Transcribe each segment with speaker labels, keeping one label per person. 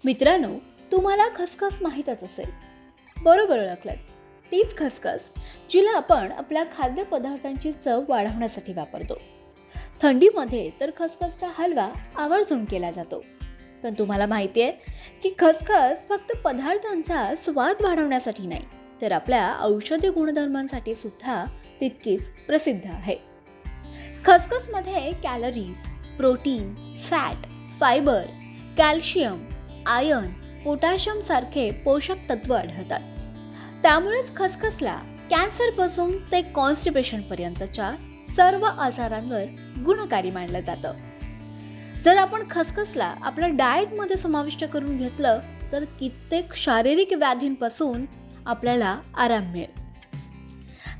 Speaker 1: मित्रांनो, तुम्हाला खसखस माहीतच असेल. बरोबर ओळखलं. तीच खसखस जिला आपण आपल्या खाद्यपदार्थांची चव वाढवण्यासाठी वापरतो. थंडीमध्ये तर खसखसचा हलवा आवर्जून केला जातो. पण तुम्हाला माहिती आहे की खसखस फक्त पदार्थांचा स्वाद वाढवण्यासाठी नाही, तर आपल्या औषधी गुणधर्मांसाठी सुद्धा तितकीच प्रसिद्ध आहे. खसखसमध्ये calories, protein, fat, fibre, calcium, iron, potassium सारखे पोषक तत्व आढळतात. त्यामुळेच खसखसला कॅन्सरपासून ते कॉन्स्टिपेशन पर्यंतच्या सर्व आजारांवर गुणकारी मानलं जातं. जर आपण खसखसला आपल्या डाएटमध्ये समाविष्ट करून घेतलं तर कित्येक शारीरिक व्याधींपासून आपल्याला आराम मिळेल.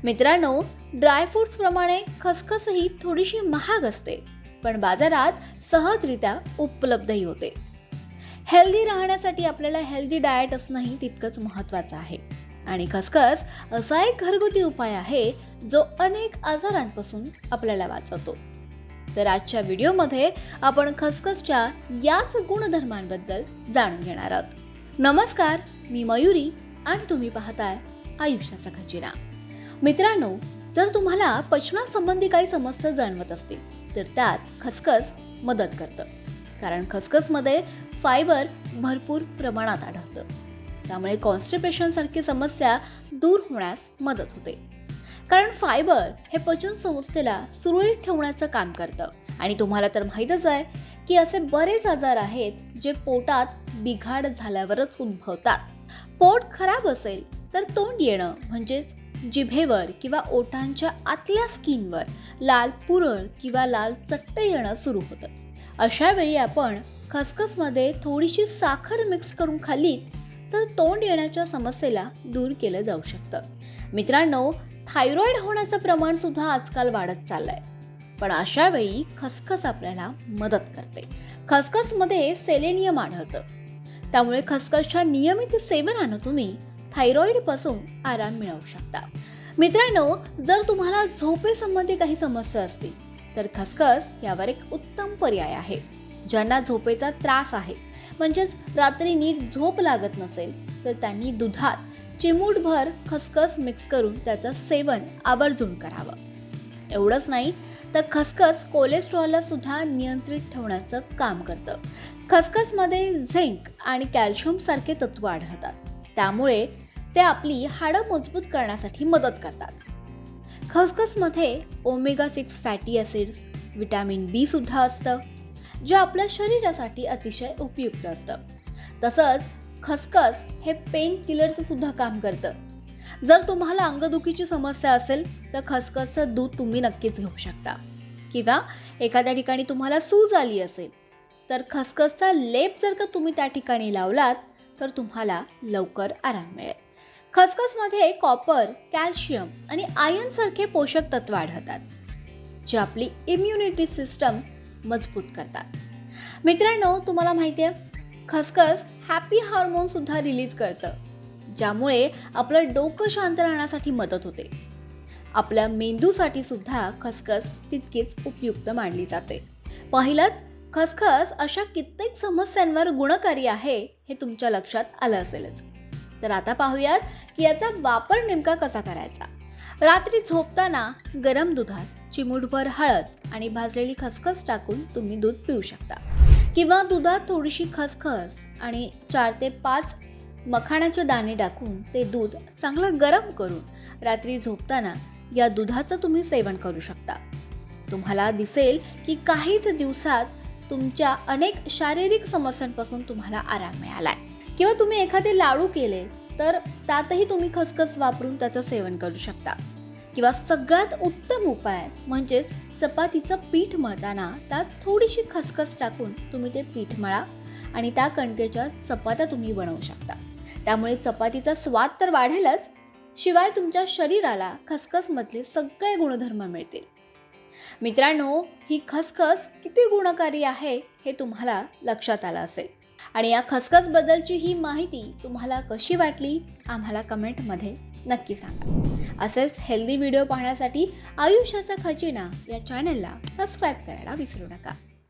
Speaker 1: मित्रांनो, ड्रायफ्रुट्स प्रमाणे खसखसही थोडीशी महाग असते, पण बाजारात सहजरित्या उपलब्धही होते. हेल्दी राहण्यासाठी आपल्याला हेल्दी डाएट असणंही तितकंच महत्त्वाचं आहे. आणि खसखस असा एक घरगुती उपाय आहे जो अनेक आजारांपासून आपल्याला वाचवतो. तर आजच्या व्हिडिओमध्ये आपण खसखसच्या याच गुणधर्मांबद्दल जाणून घेणार आहोत. नमस्कार, मी मयुरी आणि तुम्ही पाहताय आयुष्याचा खजिना. मित्रांनो, जर तुम्हाला पचनासंबंधी काही समस्या जाणवत असतील तर त्यात खसखस मदत करतं. कारण खसखसमध्ये फायबर भरपूर प्रमाणात आढळतं. त्यामुळे कॉन्स्टिपेशन सारखी समस्या दूर होण्यास मदत होते. कारण फायबर हे पचन संस्थेला सुरळीत ठेवण्याचं काम करतं. आणि तुम्हाला तर माहीतच आहे की असे बरेच आजार आहेत जे पोटात बिघाड झाल्यावरच उद्भवतात. पोट खराब असेल तर तोंड येणं म्हणजेच जिभेवर किंवा ओठांच्या आतल्या स्किनवर लाल पुरळ किंवा लाल चट्टे येणं सुरू होतं. अशा वेळी आपण खसखसमध्ये थोडीशी साखर मिक्स करून खाल्ली तर तोंड येण्याच्या समस्येला दूर केलं जाऊ शकतं. मित्रांनो, थायरॉइड होण्याचं प्रमाण सुद्धा आजकाल वाढत चाललंय. पण अशा वेळी खसखस आपल्याला मदत करते. खसखसमध्ये सेलेनियम आढळतं. त्यामुळे खसखसच्या नियमित सेवनानं तुम्ही थायरॉइड पासून आराम मिळवू शकता. मित्रांनो, जर तुम्हाला झोपेसंबंधी काही समस्या असतील तर खसखस यावर एक उत्तम पर्याय आहे. ज्यांना झोपेचा त्रास आहे, म्हणजेच रात्री नीट झोप लागत नसेल, तर त्यांनी दुधात चिमूटभर खसखस मिक्स करून त्याचं सेवन आवर्जून करावं. एवढंच नाही तर खसखस कोलेस्ट्रॉलला सुद्धा नियंत्रित ठेवण्याचं काम करतं. खसखसमध्ये झिंक आणि कॅल्शियम सारखे तत्व आढळतात. त्यामुळे ते आपली हाडं मजबूत करण्यासाठी मदत करतात. खसखसमध्ये ओमेगा 6 फॅटी ॲसिड्स, विटॅमिन बी सुद्धा असतं, जे आपल्या शरीरासाठी अतिशय उपयुक्त असतं. तसंच खसखस हे पेन किलरचं सुद्धा काम करतं. जर तुम्हाला अंगदुखीची समस्या असेल तर खसखसचं दूध तुम्ही नक्कीच घेऊ शकता. किंवा एखाद्या ठिकाणी तुम्हाला सूज आली असेल तर खसखसचा लेप जर का तुम्ही त्या ठिकाणी लावलात तर तुम्हाला लवकर आराम मिळेल. खसखसमध्ये कॉपर, कॅल्शियम आणि आयर्न सारखे पोषक तत्व आढळतात, जे आपली इम्युनिटी सिस्टम मजबूत करतात. मित्रांनो, तुम्हाला माहिती आहे खसखस हॅपी हार्मोन सुद्धा रिलीज करतं, ज्यामुळे आपलं डोकं शांत राहण्यासाठी मदत होते. आपल्या मेंदूसाठी सुद्धा खसखस तितकीच उपयुक्त मानली जाते. पहिलं, खसखस अशा कित्येक समस्यांवर गुणकारी आहे हे तुमच्या लक्षात आलं असेलच. तर आता पाहूयात की याचा वापर नेमका कसा करायचा. रात्री झोपताना गरम दुधात चिमूटभर हळद आणि भाजलेली खसखस टाकून तुम्ही दूध पिऊ शकता. किंवा दुधात थोडीशी खसखस आणि 4 ते 5 मखाण्याचे दाणे टाकून ते दूध चांगलं गरम करून रात्री झोपताना या दुधाचं तुम्ही सेवन करू शकता. तुम्हाला दिसेल की काहीच दिवसात तुमच्या अनेक शारीरिक समस्यांपासून तुम्हाला आराम मिळालाय. किंवा तुम्ही एखादे लाडू केले तर त्यातही तुम्ही खसखस वापरून त्याचं सेवन करू शकता. किंवा सगळ्यात उत्तम उपाय म्हणजेच चपातीचं पीठ मळताना त्यात थोडीशी खसखस टाकून तुम्ही ते पीठ मळा आणि त्या कणकेच्या चपात्या तुम्ही बनवू शकता. त्यामुळे चपातीचा स्वाद तर वाढेलच, शिवाय तुमच्या शरीराला खसखसमधले सगळे गुणधर्म मिळतील. मित्रांनो, ही खसखस किती गुणकारी आहे हे तुम्हाला लक्षात आलं असेल. आणि या खसखसबद्दलची ही माहिती तुम्हाला कशी वाटली आम्हाला कमेंटमध्ये नक्की सांगा. असेच हेल्दी व्हिडिओ पाहण्यासाठी आयुष्याचा खजिना या चॅनलला सबस्क्राईब करायला विसरू नका.